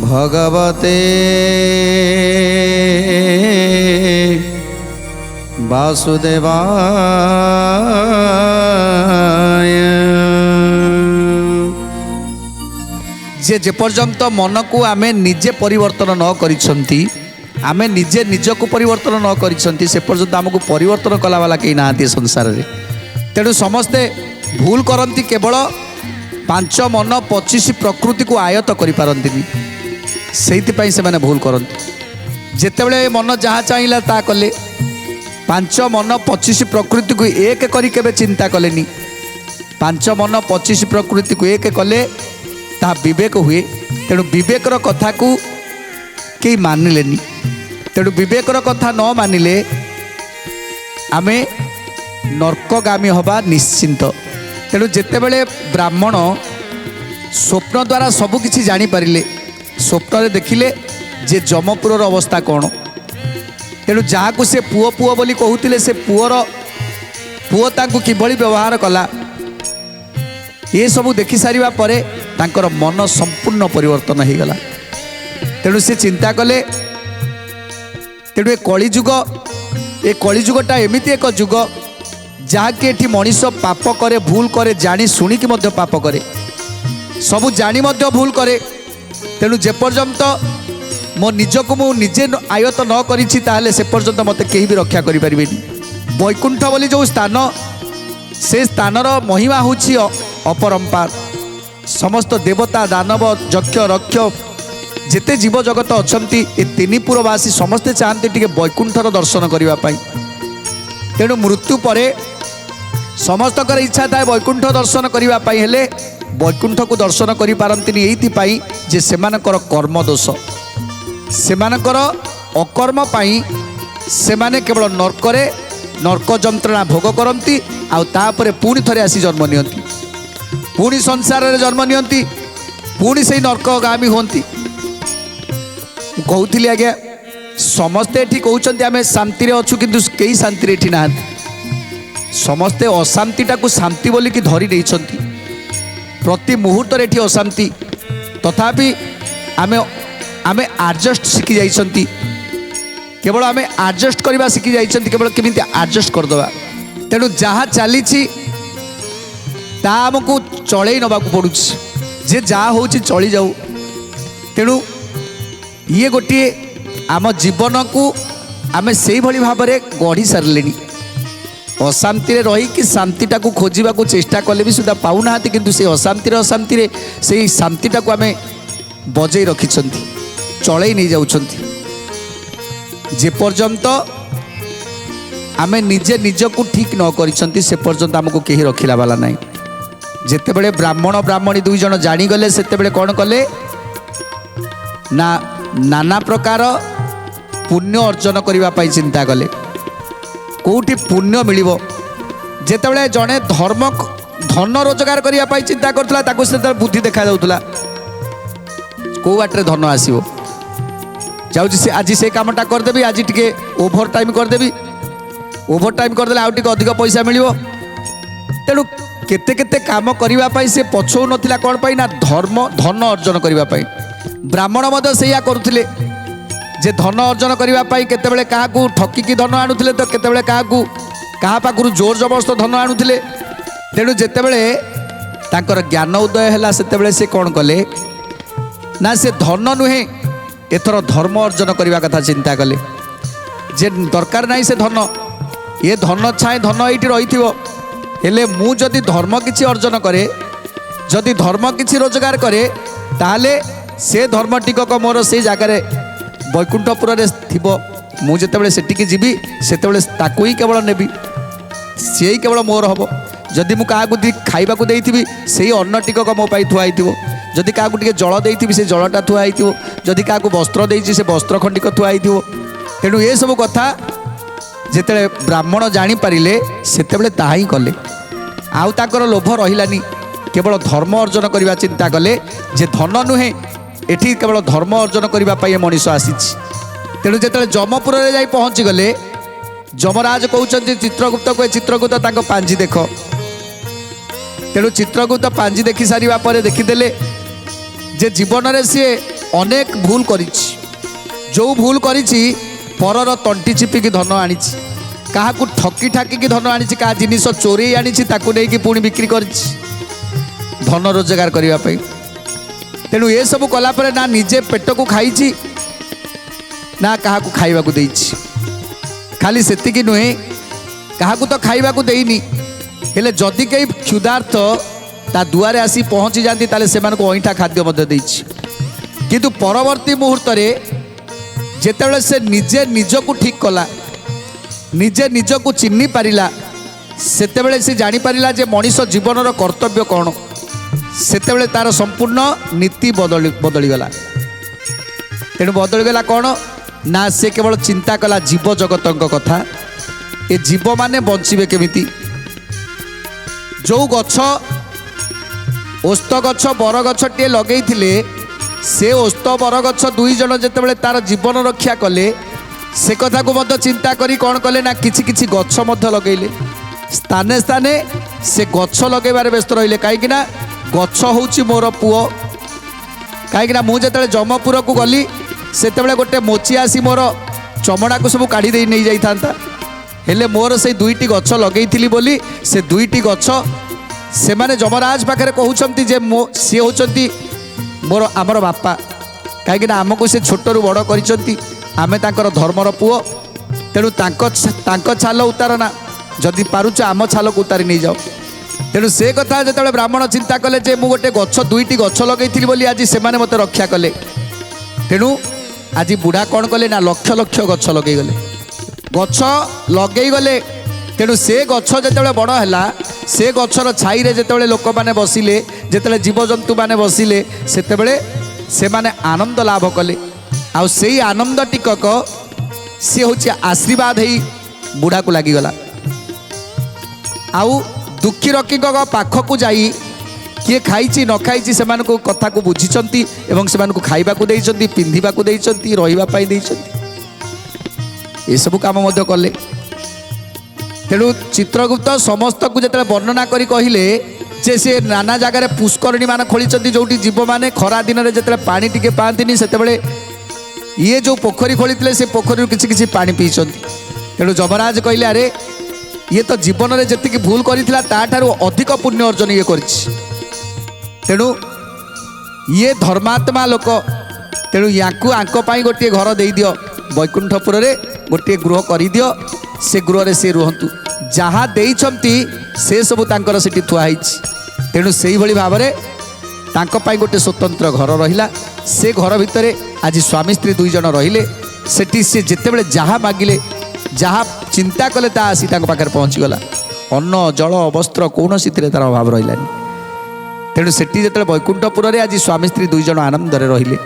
भगवते वासुदेवाय। जे पर्यंत मन को आमे निजे परिवर्तन न करिसंती, आमे निजे निजको परिवर्तन न करिसंती, से पर्यंत आमको परिवर्तन कला वाला कहीं ना संसार रे। तेणु समस्ते भूल करती, केवल 5 मन 25 प्रकृति को आयत्त करि पारंतिनी, सेइथिपाई से माने भूल करती। जेतेबेले मन जहाँ चाहिला ता कले, 5 मन 25 प्रकृति को एक करी केबे चिंता कलेनी। 5 मन 25 प्रकृति को एक कले ता विवेक हुए। तेणु विवेकर कथा को कई मानिलेनी। तेणु विवेकर कथा न मानिले आमे नरकगामी हवा निश्चिंत। तेणु जेतेबेले ब्राह्मण स्वप्न द्वारा सबु किछि जानी पारिले, स्वप्न देखिले जे जमपुर अवस्था कौन। तेणु जहाँ को से पुओ पुओ बोली कहूतिले, से पुओ तांको किभली व्यवहार कला, ये सब देखि सारिबा परे तांकर मन संपूर्ण परिवर्तन हो गला। तेणु से चिंता कले। तेणु ए कलिजुगटा एमिति एक जुग जहाँकि एठी मनीष पाप करे, भूल करे, जानी शुणी कि मध्य पाप करे, सबू जानी मध्य भूल करे। तेणु जेपर्यंत मो निजको मु निजे आयत्त न करिछि ताहले से पर्यंत मते केही भी रक्षा करि परिबेनी। वैकुंठ बोली जो स्थान, से स्थानर महिमा होछि अपरंपार। समस्त देवता दानव यक्ष रक्ष जेते जीव जगत अछंती, ए 3 पुरवासी समस्ते चाहते टिके वैकुंठर दर्शन करिबा पई। तेणु मृत्यु परे समस्तकर इच्छा थाए वैकुंठ दर्शन करिबा पई, हेले वैकुंठ को दर्शन करि पारंतिनी एइथिपाई जे सेमानकर कर्म दोष, सेमानकर अकर्म पाई सेमाने केवल नरकरे नरक जंत्रणा भोग करती, आउ तापरे पुणी थरे आसी जन्म नियंती, पुणी संसार रे जन्म नियंती, पुणी से नरकगामी होती। कहूली आज्ञा समस्ते एठी कहउछन्ती आमे शांति रे अछु, किंतु केही शांति रे एठी नाहंती। समस्ते अशांतिटा को शांति बोली कि धरी देइछन्ती। प्रति मुहूर्त रे एठी अशांति, तथापि आमे आमे एडजस्ट शिखी जाइछन्ती। केवल आमे एडजस्ट करबा शिखी जाइछन्ती, केवल केमिति एडजस्ट कर दबा। तेणु जहाँ चलीछि ता हमको चलई नबाकू पड़ुछि, जे जहाँ होछि चली जाऊ। तेणु ये गोटे आम जीवन को आमे सेही भली भाबरे गढ़ी सारलेनी। अशांति रे रही कि शांतिटा को खोजिबा को चेष्टा कले भी सुधा पाउना, किंतु से अशांति रे से शांतिटा को आमे बजै रखिछन्ती, चलई नहीं जाउछन्ती। जे पर्यंत आमे निजे निजको ठीक न करिछन्ती, से पर्यंत हमको केही रखिला वाला नहीं। जेतेबेले ब्राह्मण ब्राह्मणी 2 जण जानी गले, सेतेबेले कोन कले ना नाना प्रकार पुण्य अर्जन करबा पई चिंता कले। कोठी पुण्य मिलिबो? जेतेबेले जणे धन रोजगार करबा पई चिंता करथला, ताको सेते बुद्धि देखा जाउथला को बाटरे धन आसीबो। जाउछि से आज से कामटा कर देबी, आज टिके ओभर टाइम कर देबी, ओभर टाइम कर देले आ टिके अधिक पैसा मिलिबो। तेणु केते केते काम करबा पई से पछौ नथिला, कोन पई ना धन अर्जन करबा पई। ब्राह्मण मध्य सैया करुथिले, जे धन अर्जन करबा पई केतेबेले काहाकू ठकिकी धन आनुथिले, तो केतेबेले काहाकू काहा पाखरु जोर जबरदस्त धन आनुथिले। तेणु जेतेबेले तांकर ज्ञान उदय हैला, सेतेबेले से कोन कले ना से धन नुहे, एथर धर्म अर्जन करबा कथा चिंता कले। जे दरकार नाही से धन, ये धन छाए धन एठी रहिथिबो, हेले मु जदि धर्म किछि अर्जन करे, जदि धर्म किछि रोजगार करे, ताले से धर्म टिकक मोर से जगार वैकुंठपुर रे थिबो। मु जेतेबेले सेटिकी जीवी, सेतेबेले ताकू ही केवल नेबी, से ही केवल मोर हबो। जदि मु काहाकू खाइबाकू देइथिबी, सेही अन्न टिकक मो पाई थुआ आइथिबो। जदि काहाकू टिके जल देइथिबी, से जलटा थुआ आइथिबो। जदि काहाकू वस्त्र देइछि, से वस्त्र खंडिक थुआ आइथिबो। तेणु ये सब कथा जेतेबेले ब्राह्मण जानी पारिले, सेतेबेले ताहा ही कले। आउ ताकर लोभ रहिलानी, केवल धर्म अर्जन करबा चिंता कले। जे धन नुहे एठी केवल धर्म अर्जन करने मनीष आसी तेणु जो जमपुर में जाई पहुँची गले जमराज कहते चित्रगुप्त को चित्रगुप्त तांको पांजी देख तेणु चित्रगुप्त पांजी देखी सारिबा परे देखीदेले जे जीवन में सी अनेक भूल करी जो भूल करी परर तंटी चिपिकी धन आनी क्या ठकी ठाकिकी धन आनी क्या जिनिस चोरी आनी नहीं पुणी बिक्री कर धन रोजगार करने तेणु ये सब कलापर ना निजे पेट को खाई ना क्या खाइबा देइछि खाली सेतिकी नुहे क्या तो खाइबा देनी हेले जदि कई क्षुधार्थ ता दुआरे आसी पहुँची जाती ताले से अईठा खाद्य देइछि किंतु परवर्ती मुहूर्त जेतेबेले से निजे निजको ठीक कला निजे निजको चिन्ह पारिला सेतेबेले से जानी पारिला जे मनीष जीवनर कर्तव्य कौन सेतेबेले तार संपूर्ण नीति बदलीगला तेणु बदलीगला कौन ना से केवल चिंता कला जीव जगत कथा ए जीव माने बंचिबे केमिति जो गछ ओस्त गछ बर गछटे लगेइथिले से ओस्त बर गछ दुई जन जेतेबेले तार जीवन रक्षा कले से कथा को मध्य चिंता करी कौन कले ना किछि किछि गछ मध्य लगेइले स्थाने स्थाने से गछ लगेबार व्यस्त रहिले कहीं गछ होउछि मोर पुओ कहीं मु जेतेबेले जमपुर को गली सेतेबेले गोटे मोची आसी मोर चमड़ा को सब काढ़ी दे नहीं जाई थांता हेले मोर से दुईटी गछ लगेइथिली बोली से दुईटी गछ से माने जमराज पाखे कहउछंती जे सी होउछंती मोर आमर बापा कहीं आमको से छोटू बड़ कर आमे तांकर धर्मर पुओ तेणु तांको छाल उतारना जदि पारुच आम छाल को उतारी नहीं जाओ तेणु से कथा जो ब्राह्मण चिंता कले जे मु गोटे गछ दुईटी गछ लगेइथिली बोली आज से मते रक्षा कले तेणु आज बुढ़ा कौन कले ना लक्ष लक्ष गछ लगे गले गछ लगे गले तेणु से गछ जो बड़ है से गछर छाई रे जेतेबेले लोक माने बसिले जेतेबेले जीवजंतु माने बसिले सेतेबेले से माने आनंद लाभ कले आउ सेई आनंद टिकक सी होछि आशीर्वाद ही बुढ़ा को लागिगला आउ दुखी रकी पाखक जाई किए खाई न खाई से कथा को बुझी एवं से खाइबा को देइचंती पिंधिबा को देइचंती रहिबा पाई देइचंती ए सब काम मध्य कले तेणु चित्रगुप्त समस्त को जो वर्णना करी कहले जे से नाना जगार पुष्करणी मान खोली जो जीव मैंने खरा दिन में जो पानी टिके पाती से ये जो पोखरी खोली से पोखरी किसी किसी पानी पीछती तेणु जमराज कहले अरे ये तो जीवन में जी भूल कर अधिक पुण्य अर्जन ये कर तेणु ये धर्मात्मा लोक तेणु या गोटे घर दे दियो वैकुंठपुर रे गोटे गृह कर दियो से गृह से रुहतु जहाँ देइछंती से सब तांकर सेठी थुआई तेणु से भाव में तांको गोटे स्वतंत्र घर रहिला से घर भितर आज स्वामी स्त्री दुई जन रहिले सेठी से जेतेबेले जहाँ मागिले जहाँ चिंता कले ता आसी तांको पाखरे पहुँची गला अन्न जल वस्त्र कौन सिथिरे तार अभाव रहिलानी तेणु सेठी जेतेबेले वैकुंठपुर रे आज स्वामी स्त्री दुई जन आनंद रे रहिले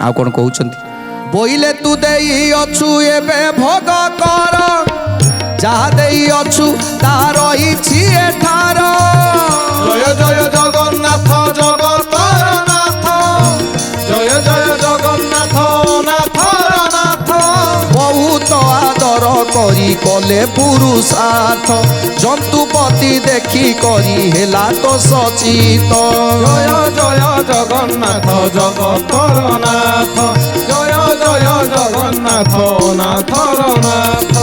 आ कोन कहउछंती बोइले तू देई अछु एबे भोग कर जहाँ देई अछु ता रहिछि एठार जय जय जगन्नाथ जगतर नाथ जय जय जगन्नाथ नाथर नाथ बहुत आदर करी कले पुरुषार्थ जंतुपति देखी करी हेला तो सचित जय जय जगन्नाथ जगतर नाथ जय जय जगन्नाथ नाथर नाथ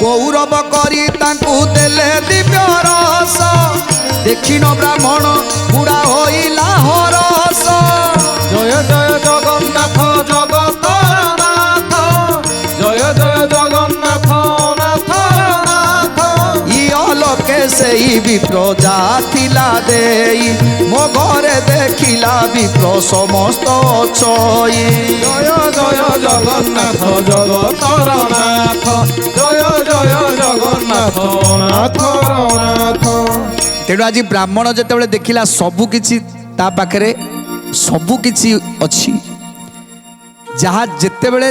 गौरव करी तांकु देले दिव्य रस देखिन ब्राह्मण बुढ़ा होइला हरस जय जय जगन्नाथ जगतर नाथ जय जय जगन्नाथ नाथर नाथ इलोके से विप्र जाथिला देई मो घरे देखिला विप्र समस्त अछई जय जय जगन्नाथ जगतर नाथ जय जय जगन्नाथ नाथर नाथ तेणु आज ब्राह्मण जेतेबेले देखिला सबुकिछि ता पाखरे सबुकिछि अछि जहाँ जेतेबेले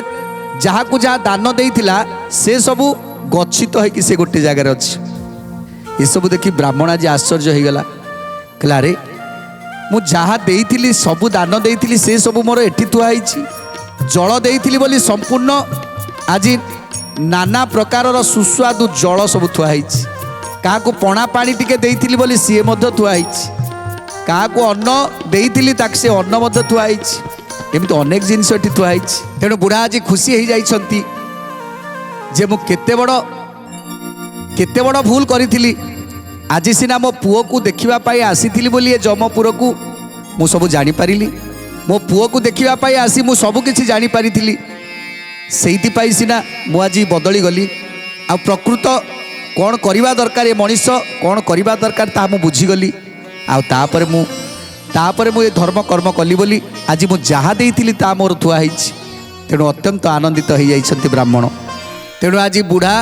जहाँ को जहाँ दान देइथिला से सबु गच्छित होइकि से गोटे जगार अछि ये सब देखि ब्राह्मण आज आश्चर्य हो गला कहला अरे ମୁଁ ଯାହା ଦେଇଥିଲି ସବୁ ଦାନ ଦେଇଥିଲି ସେ ସବୁ ମୋର ଏଠି ଥୁଆ ହେଇଛି। ଜଳ ଦେଇଥିଲି ବୋଲି ସମ୍ପୂର୍ଣ୍ଣ ଆଜି ନାନା ପ୍ରକାରର ସୁସ୍ୱାଦୁ ଜଳ ସବୁ ଥୁଆ ହେଇଛି। କାହାକୁ ପଣା ପାଣି ଟିକେ ଦେଇଥିଲି ବୋଲି ସିଏ ମଧ୍ୟ ଥୁଆ ହେଇଛି। କାହାକୁ ଅନ୍ନ ଦେଇଥିଲି ତାକୁ ସେ ଅନ୍ନ ମଧ୍ୟ ଥୁଆ ହେଇଛି। ଏମିତି ଅନେକ ଜିନିଷ ଏଠି ଥୁଆ ହେଇଛି। ତେଣୁ ବୁଢ଼ା ଆଜି ଖୁସି ହେଇଯାଇଛନ୍ତି ଯେ ମୁଁ କେତେ ବଡ଼ ଭୁଲ କରିଥିଲି। ଆଜି ସିନା ମୋ ପୁଅକୁ ଦେଖିବା ପାଇଁ ଆସିଥିଲି ବୋଲି ଏ ଯମପୁରକୁ ମୁଁ ସବୁ ଜାଣିପାରିଲି। ମୋ ପୁଅକୁ ଦେଖିବା ପାଇଁ ଆସି ମୁଁ ସବୁକିଛି ଜାଣିପାରିଥିଲି। ସେଇଥିପାଇଁ ସିନା ମୁଁ ଆଜି ବଦଳି ଗଲି। ଆଉ ପ୍ରକୃତ କ'ଣ କରିବା ଦରକାର, ଏ ମଣିଷ କ'ଣ କରିବା ଦରକାର ତାହା ମୁଁ ବୁଝିଗଲି। ଆଉ ତାପରେ ମୁଁ ଏ ଧର୍ମ କର୍ମ କଲି ବୋଲି ଆଜି ମୁଁ ଯାହା ଦେଇଥିଲି ତାହା ମୋର ଥୁଆ ହେଇଛି। ତେଣୁ ଅତ୍ୟନ୍ତ ଆନନ୍ଦିତ ହେଇଯାଇଛନ୍ତି ବ୍ରାହ୍ମଣ। ତେଣୁ ଆଜି ବୁଢ଼ା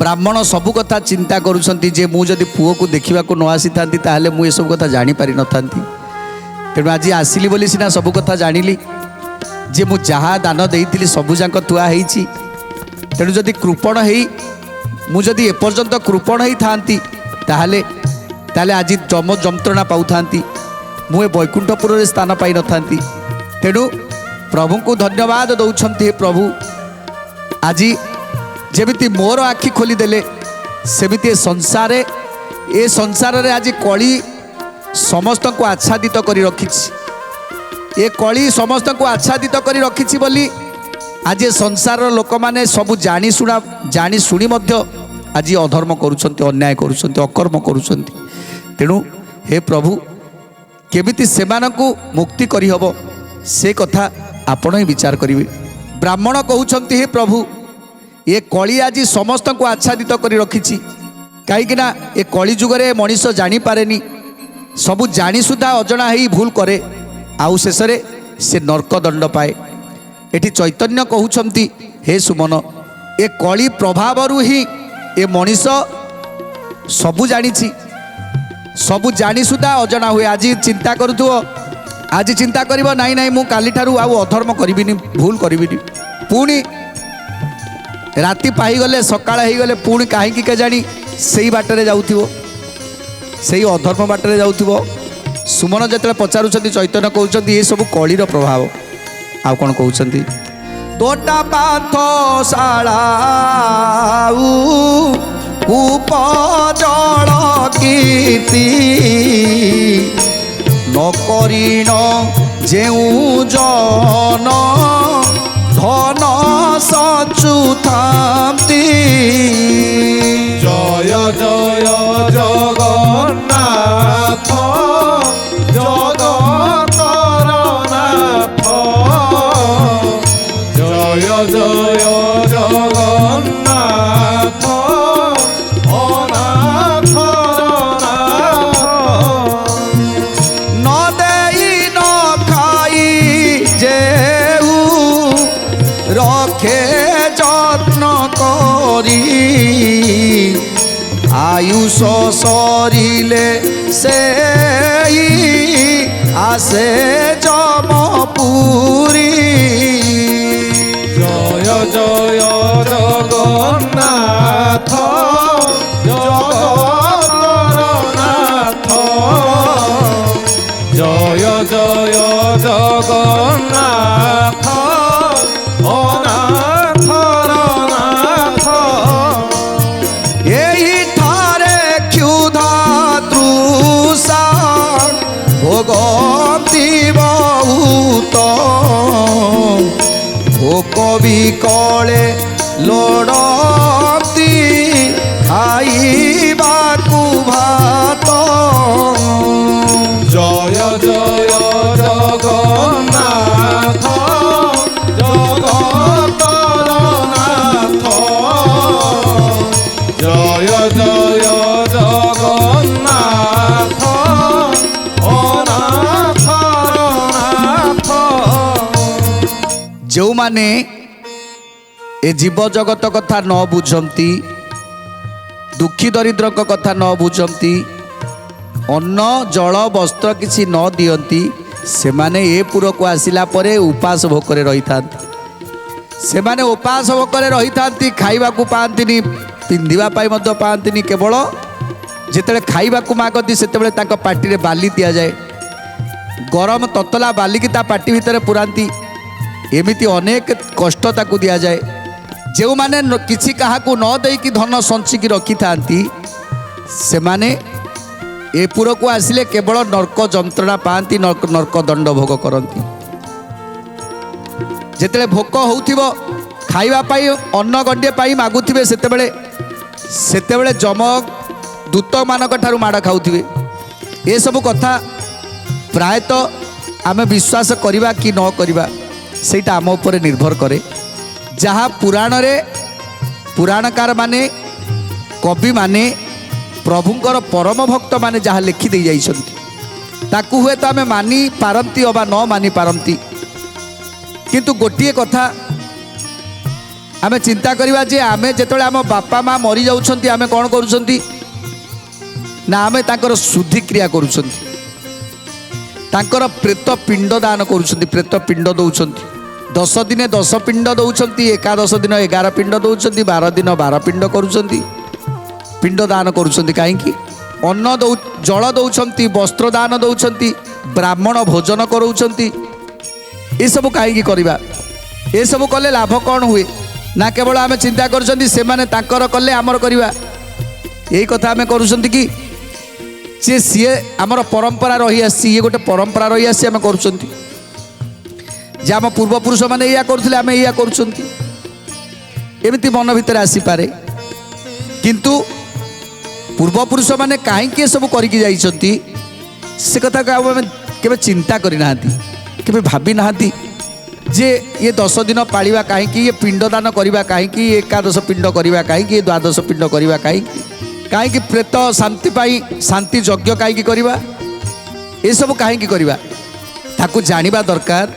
ବ୍ରାହ୍ମଣ ସବୁ କଥା ଚିନ୍ତା କରୁଛନ୍ତି ଯେ ମୁଁ ଯଦି ପୁଅକୁ ଦେଖିବାକୁ ନ ଆସିଥାନ୍ତି ତାହେଲେ ମୁଁ ଏସବୁ କଥା ଜାଣିପାରିନଥାନ୍ତି। ତେଣୁ ଆଜି ଆସିଲି ବୋଲି ସିନା ସବୁ କଥା ଜାଣିଲି ଯେ ମୁଁ ଯାହା ଦାନ ଦେଇଥିଲି ସବୁଯାକ ଥୁଆ ହେଇଛି। ତେଣୁ ଯଦି କୃପଣ ହେଇ ମୁଁ ଯଦି ଏପର୍ଯ୍ୟନ୍ତ କୃପଣ ହେଇଥାନ୍ତି ତାହେଲେ ଆଜି ଯମ ଯନ୍ତ୍ରଣା ପାଉଥାନ୍ତି। ମୁଁ ଏ ବୈକୁଣ୍ଠପୁରରେ ସ୍ଥାନ ପାଇନଥାନ୍ତି। ତେଣୁ ପ୍ରଭୁଙ୍କୁ ଧନ୍ୟବାଦ ଦେଉଛନ୍ତି। ହେ ପ୍ରଭୁ, ଆଜି ଯେମିତି ମୋର ଆଖି ଖୋଲିଦେଲେ ସେମିତି ଏ ସଂସାରରେ ଆଜି କଳି ସମସ୍ତଙ୍କୁ ଆଚ୍ଛାଦିତ କରି ରଖିଛି। ଏ କଳି ସମସ୍ତଙ୍କୁ ଆଚ୍ଛାଦିତ କରି ରଖିଛି ବୋଲି ଆଜି ସଂସାରର ଲୋକମାନେ ସବୁ ଜାଣି ଶୁଣି ମଧ୍ୟ ଆଜି ଅଧର୍ମ କରୁଛନ୍ତି, ଅନ୍ୟାୟ କରୁଛନ୍ତି, ଅକର୍ମ କରୁଛନ୍ତି। ତେଣୁ ହେ ପ୍ରଭୁ, କେମିତି ସେମାନଙ୍କୁ ମୁକ୍ତି କରିହେବ ସେ କଥା ଆପଣ ହିଁ ବିଚାର କରିବେ। ବ୍ରାହ୍ମଣ କହୁଛନ୍ତି, ହେ ପ୍ରଭୁ, ଏ କଳି ଆଜି ସମସ୍ତଙ୍କୁ ଆଚ୍ଛାଦିତ କରି ରଖିଛି। କାହିଁକିନା ଏ କଳି ଯୁଗରେ ମଣିଷ ଜାଣିପାରେନି, ସବୁ ଜାଣି ସୁଦ୍ଧା ଅଜଣା ହେଇ ଭୁଲ କରେ, ଆଉ ଶେଷରେ ସେ ନର୍କ ଦଣ୍ଡ ପାଏ। ଏଠି ଚୈତନ୍ୟ କହୁଛନ୍ତି, ହେ ସୁମନ, ଏ କଳି ପ୍ରଭାବରୁ ହିଁ ଏ ମଣିଷ ସବୁ ଜାଣିଛି, ସବୁ ଜାଣି ସୁଦ୍ଧା ଅଜଣା ହୁଏ। ଆଜି ଚିନ୍ତା କରୁଥିବ, ଆଜି ଚିନ୍ତା କରିବ ନାଇଁ ମୁଁ କାଲିଠାରୁ ଆଉ ଅଧର୍ମ କରିବିନି, ଭୁଲ କରିବିନି। ପୁଣି ରାତି ପାଇଗଲେ ସକାଳ ହେଇଗଲେ ପୁଣି କାହିଁକି କେଜାଣି ସେଇ ବାଟରେ ଯାଉଥିବ, ସେଇ ଅଧର୍ମ ବାଟରେ ଯାଉଥିବ। ସୁମନ ଯେତେବେଳେ ପଚାରୁଛନ୍ତି, ଚୈତନ୍ୟ କହୁଛନ୍ତି ଏ ସବୁ କଳିର ପ୍ରଭାବ। ଆଉ କ'ଣ କହୁଛନ୍ତି? ତୋଟା ପାଠଶାଳା ଉପଜଳ କୀର୍ତ୍ତି ନକରିଣ ଯେଉଁ ଜନ ଧନ ସଚୁଥାନ୍ତି। জয় জয় জগন্নাথ জগতর নাথ। জয় জয় জগন্নাথ অনাথর নাথ। ন দেই ন খাই যেউ রক্ষে যত্ন করি আয়ুষ সরিলে সেই আসে যমপুরী। জয় জয় জগন্নাথ জগতর নাথ। জয় জয় জগন্নাথ অনাথর নাথ। এইঠারে ক্ষুধা তৃষা ভোগন্তি বহুত ভোক বিকলে লোড়তি খাইবাকু ভাত। জয় জয় জগন্নাথ জগতর নাথ। জয় জয় জগন্নাথ অনাথর নাথ। ଯେଉଁମାନେ ଏ ଜୀବ ଜଗତ କଥା ନ ବୁଝନ୍ତି, ଦୁଃଖୀ ଦରିଦ୍ରଙ୍କ କଥା ନ ବୁଝନ୍ତି, ଅନ୍ନ ଜଳ ବସ୍ତ୍ର କିଛି ନ ଦିଅନ୍ତି, ସେମାନେ ଏ ପୁରକୁ ଆସିଲା ପରେ ଉପାସ ଭୋକରେ ରହିଥାନ୍ତି। ସେମାନେ ଉପାସ ଭୋକରେ ରହିଥାନ୍ତି, ଖାଇବାକୁ ପାଆନ୍ତିନି, ପିନ୍ଧିବା ପାଇଁ ମଧ୍ୟ ପାଆନ୍ତିନି। କେବଳ ଯେତେବେଳେ ଖାଇବାକୁ ମାଗନ୍ତି ସେତେବେଳେ ତାଙ୍କ ପାଟିରେ ବାଲି ଦିଆଯାଏ। गरम ततला बालिकी ता पाटी भितर पुरांती एमिति अनेक कष्ट ताकू दिया जाए। जो माने किछि काहाकू न देकी धन संचिकी रखी थांती से माने ए पुर को आसिले केवल नरक जंत्रणा पाती, नरक दंड भोग करती। जेतेले भोक होउथिबो खाइबा पाई अन्न गंडे पाई मागुथिबे सेतेबेले जम दूत मानक ठारू माड़ खाउथिबे। ए सब कथा प्रायतः आमे विश्वास करिबा कि न करिबा सेटा आम उपर निर्भर करे। जहाँ पुराण रे पुराणकार माने कवि माने प्रभुंकर परम भक्त माने जहाँ लिखि दे जाइछन्ति ताकू हुए तो आमे मानी पारंती अबा न मानी पारंती, किंतु गोटिए कथा आमे चिंता करिबा जे आमे जेतले आम बापा माँ मरी जाउछन्ति आमे कोन करूछन्ति ना आमे तांकर शुद्धि क्रिया करूछन्ति, तांकर प्रेत पिंड दान करूछन्ति, प्रेत पिंड दउछन्ति। 10 दिने 10 पिंड दउछन्ति, एकादश दिन 11 पिंड दउछन्ति, 12 दिन 12 पिंड करूछन्ति, पिंड दान करूछन्ति। काहेकि अन्न दौ जल दउछन्ति, वस्त्र दान दउछन्ति, ब्राह्मण भोजन करूछन्ति। ए सब काहेकि करिबा? ए सब कले लाभ कौन हुए? ना केवल आमे चिंता करूछन्ति से माने तांकर कले आमर करिबा, यही कथा आमे करूछन्ति कि जे सीए आमर परंपरा रही आसी, ये गोटे परंपरा रही आसी आमे करूछन्ति। जे आम पूर्वपुरुष माने या करुथिले आमे या करूछन्ति, एमिति मन भितर आसी पारे। किंतु पूर्वपुरुष माने काहेकि सब करिकि जाइछन्ति से कथा को आमे केबे चिंता करि नाहंती, केबे भाबी नाहंती जे ये 10 दिन पालिबा काहेकि, ये पिंडदान करिबा काहेकि, ये एकादश पिंड करिबा काहेकि, ये द्वादश पिंड करिबा काहेकि, काहेकि प्रेत शांति पाई शांति यज्ञ काहेकि करिबा, ये सब काहेकि करिबा ताकू जानिबा दरकार।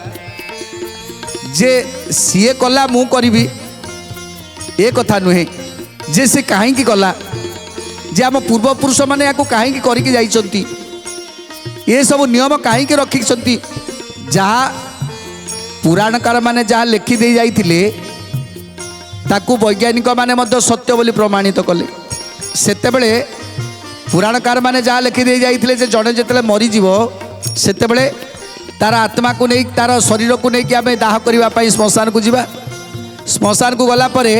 जे सीए कला मु करिबी ए कथा नुहे, जे से काहेकि कला, जे आम पूर्वपुरुष माने याकू काहेकि करिकि जाइछन्ति, ये सब नियम काहेकि रखिछन्ति। जहाँ पुराणकार माने जहाँ लिखि दे जाइथिले ताकू वैज्ञानिक माने मध्य सत्य बोली प्रमाणित कले। सेतेबेले पुराणकार माने जहाँ लिखि दे जाइथिले जे जड़े जेतेले मरी जीवो सेतेबेले तार आत्मा को नहीं, तार शरीर को नहीं कि आमे दाह करिबा पई श्मशान को जीवा। श्मशान को गला परे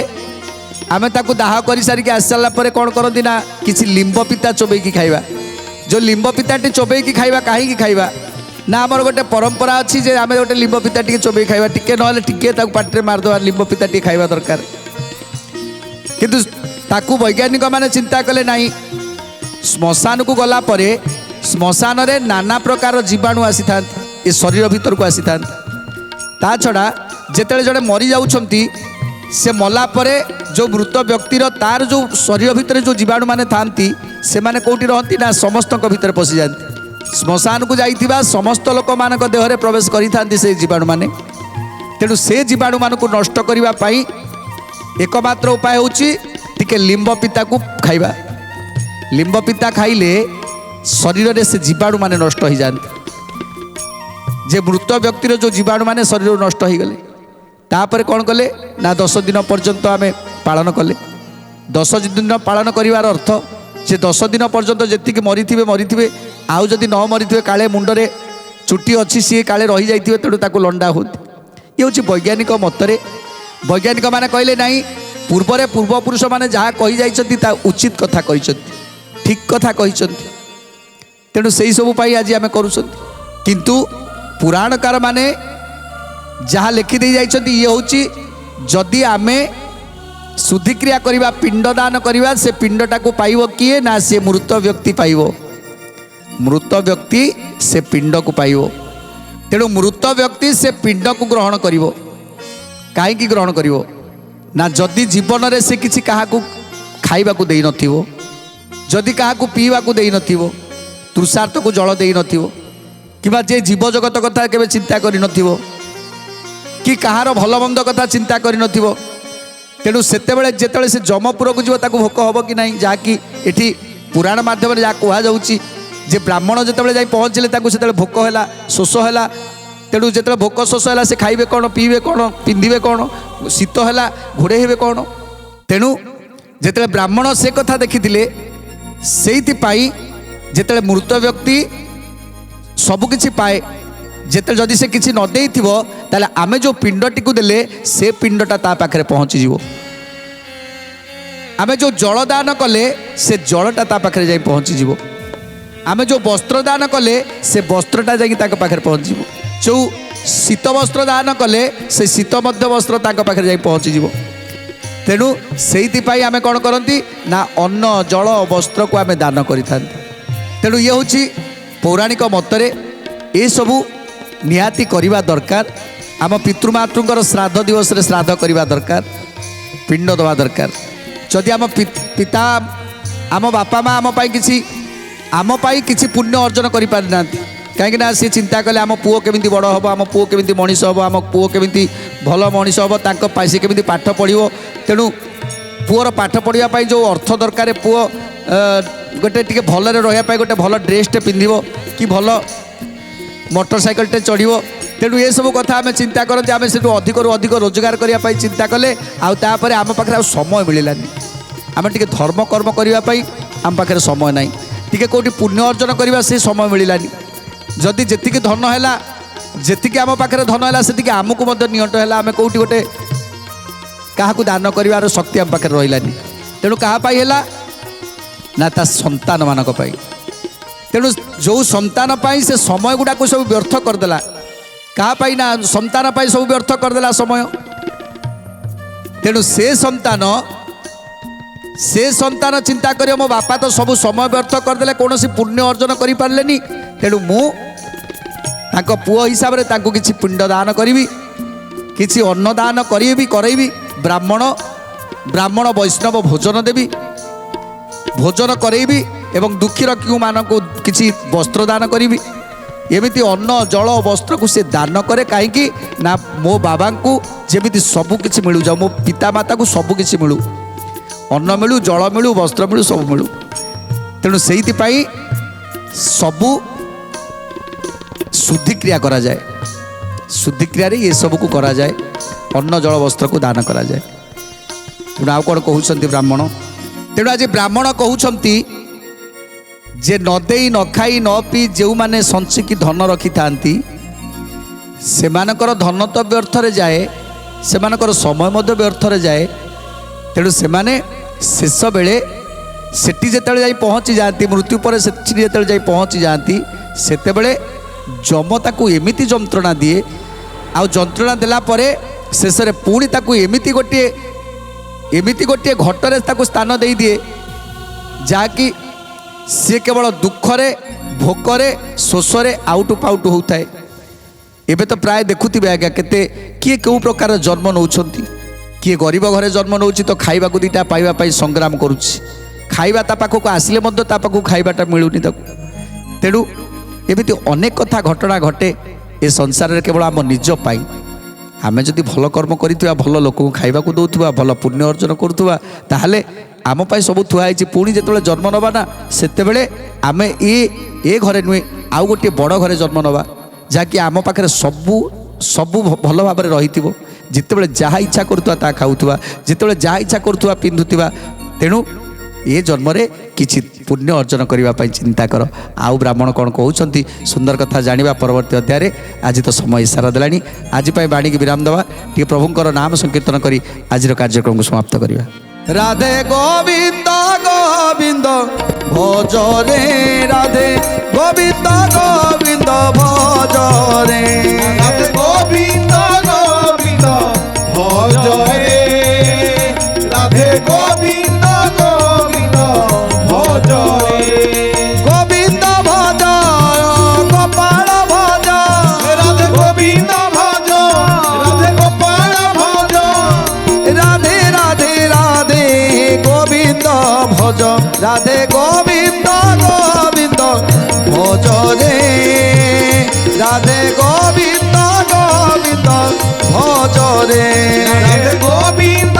आमे ताकू दाह करि सारी के आस साला परे कोन करंती ना किछि लिंब पिता चोबई की खाइबा। जो लिंब पिताटी चोबई की खाइबा काहे की खाइबा ना आमर गोटे परंपरा अच्छी जे आमे गोटे लिंब पिता टिके चोबई खाइबा, टिके नहले टिके ताकू पाटिरे मारदवा, लिंब पिता टिके खाइबा दरकार। किंतु ताकू वैज्ञानिक माने चिंता कले नाही। श्मशान को गला परे श्मशान रे नाना प्रकार जीवाणु आसी थांती, ए शरीर भीतर को आसी थांती। ता छड़ा जेतेले जड़े मरी जाउछंती से मला परे जो मृत व्यक्तिर तार जो शरीर भीतर जो जीवाणु माने थांती से माने कोठी रहंती ना समस्त भीतर पशि जाती। श्मशान को जाइथिबा समस्त लोक मानक देहरे प्रवेश करि थांती से जीवाणु माने। तेणु से जीवाणु मान को नष्ट करबा पई एकमात्र उपाय होची टिके लिंब पिता को खाइबा। लिंब पिता खाइले शरीर रे से जीवाणु माने नष्ट हो जाते। जे मृत व्यक्तिर जो जीवाणु माने शरीर नष्ट हो गले तापर कौन कले ना 10 दिन पर्यंत आमे पालन कले। 10 दिन पालन करिवार अर्थ जे 10 दिन पर्यंत जेतिक मरीथिबे आउ जदि न मरीथिबे काले मुंडरे चुट्टी अच्छी सी काले रही जाइथिबे तेणु ताकू लंडा होती। ये हूँ वैज्ञानिक मतरे। वैज्ञानिक माने कहले नहीं पूर्वरे पूर्वपुरुष माने जहाँ कही जाइछन्ति ता उचित कथा कहिछन्ति, ठीक कथा कहिछन्ति। तेणु सेही सब पाई आज आमे करूछन्ति। किंतु पुराणकार माने जहाँ लिखि दे जाइछन्ति ये होची जदि आमे शुद्धिक्रिया करिबा, पिंडदान करिबा, से पिंडटा को पाइबो किए ना से मृत व्यक्ति पाइबो। मृत व्यक्ति से पिंड को पाइबो। तेणु मृत व्यक्ति से पिंड को ग्रहण करिबो। काहेकि ग्रहण करिबो ना जदि जीवन रे से किछि काहाकू खाइबा को देई नथिबो, जदि काहाकू पीवा को देई नथिबो, तृषार्थ को जल देई नथिबो, किबा जे जीव जगत कथा केबे चिंता करि नथिबो, कि कहार भल मंद कथा चिंता करि नथिबो। तेणु सेतेबेले जेतेबेले से जमपुर को जीव ताकू भोक हबो कि नहीं, जहाँकि एठी पुराण माध्यम जहाँ कहा जाउची जे ब्राह्मण जेतेबेले जाई पहुँचले ताकू सेतेबेले भोक हैला, शोष हैला। तेणु जेतेबेले भोक शोष हैला से खाइबे कौन, पीबे कौन, पिंधिबे कौन, शीत हैला घोड़े हेबे कौन। तेणु जेतेबेले ब्राह्मण से कथा देखिथिले सेइथि पाई जेतेबेले मृत व्यक्ति सबुकिछि पाए जेते जदि से किछि न देइथिबो ताले आमे जो पिंडटी को देले से पिंडटा ता पाखरे पहुँची जीवो आमे जो जल दान कले से जलटा ता पाखरे जाई पहुँची जीवो आमे जो वस्त्र दान कले से वस्त्रटा जाई ताके पाखरे पहुँची जीवो जो शीत वस्त्र दान कले से शीत मध्य वस्त्र ताके पाखरे जाई पहुँची जीवो तेणु से आमे कौन करती ना अन्न जल वस्त्र को आमे दान करिथां तेणु ये हूँ पौराणिक मतरे ये सबू निहाती करवा दरकार आम पितृमातृंकर श्राद्ध दिवस रे श्राद्ध करवा दरकार पिंड दवा दरकार जदि आम पिता आम बापा माँ आम पाई किसी पुण्य अर्जन करि पारि नांती कहीं ना सी चिंता कले आम पुओ केमिति बड़ हम आम पुओ केमिति मनीष हम आम पुओ केमिति भल मनीष हम तांको पाई से केमिति पाठ पढ़िबो तेणु पुओर पाठ पढ़िया जो अर्थ दरकार पुओ गोटे टिके भलरे रहिया गोटे भल ड्रेसटे पिंधिबो कि भल मोटरसाइकेल टे चढ़ो तेणु ये सब कथा आम चिंता करते आम से अधिक अधिक रोजगार करने चिंता कले आउे आम पाखे समय मिलानी आम टे धर्म कर्म करने आम पाखे समय ना टी कौटी पुण्य अर्जन करने से समय मिलानी जदि जी धन है जी आम पाखे धन है से आमको नियंट है आम कौटी गोटे क्या दान कर शक्ति आम पाखे रही तेणु क्या ना ता संतान मानक तेणु जो संतान पाई से समय गुड़ा को सब व्यर्थ करदेला क्या ना संतान पाई सब व्यर्थ करदेला समय तेणु से संतान चिंता कर मो बापा तो सब समय व्यर्थ करदेले कौन सी पुण्य अर्जन कर पारे तेणु मु पुओ हिसाब से किसी पिंड दान करी किसी अन्न दान करेबी ब्राह्मण वैष्णव भोजन देवी भोजन करेबी एवं दुखी रखी मानक किसी वस्त्र दान करी एमती अन्न जल वस्त्र को से दान करे कहीं ना मो बाबा को जमी सबकि मिलू जाओ मो पिता माता को सबकि मिलू अन्न मिलू जल मिलू वस्त्र मिलू सब मिलू तेणु से सबू शुद्धिक्रिया करा जाए शुद्धिक्रिया ये सब को करा जाए अन्न जल वस्त्र को दान करा जाए तेणु आउ कौन कहते ब्राह्मण तेणु आज ब्राह्मण कहते जे न दे न खाई न पी जो माने संचिकी धन रखि थांती सेमानकर धन तो व्यर्थ रे जाए सेमानकर समय मध्य व्यर्थ रे जाए तेणु से माने शेष बेले सेठी जेतेबेले जाई पहुँची जाती मृत्यु पर सेठी जेतेबेले जाई पहुँची जाती सेतेबेले जम ताकू एमिति जंत्रणा दिए आउ जंत्रणा देला परे शेष रे पुणी ताकू एमिति गोटे घटरे ताकू स्थान दे दिए जाकि सी केवल दुखरे भोकरे शोषरे आउटु पाउटु होता है एबे तो प्राय देखुथिबे आज्ञा केते किए केउ प्रकार जन्म नौछंती किए गरीब घरे जन्म नौछि तो खाइबा को दीटा पाइबा पाई संग्राम करुछि खाइबा ता पाखक आसिले मध्य ता पाखक खाइबाटा मिलुनी ताकू तेणु एमिति अनेक कथा घटना घटे ए संसार रे केवल आम निज पाई आमे जदि भल कर्म करितबा भल लोक को खाइबा को दउतबा भल पुण्य अर्जन करतबा ताहाले आम पाई सब थुआई पुणी जो जन्म नवा ना सेतेबेले आमे ए घरे नुहे आउ गोटे बड़ घरे जन्म नवा जहाँकि आम पाखे सबू सबू भल भाव रही जितेबले जहाँ इच्छा करुवा ता खाऊवा जितेबले जहाँ इच्छा करुवा पिंधुवा तेणु ये जन्म किछि पुण्य अर्जन करने चिंता कर आउ ब्राह्मण कौन कहते सुंदर कथा जाना परवर्ती अध्याय आज तो समय सारा देलानी आज बाणी की विराम दवा टी प्रभुंकर नाम संकीर्तन करी आज कार्यक्रम को समाप्त करवा राधे गोविंद गोविंद भज रे राधे गोविंद गोविंद भज रे राधे गोविंद गोविंद भज रे राधे गोविंद गोविंद भज रे गोविंद भज गोपाल भज राधे गोविंद भज राधे गोपाल भज राधे राधे राधे गोविंद भज राधे गोविंद गोविंद भज रे राधे गोविंद गोविंद भज रे राधे गोविंद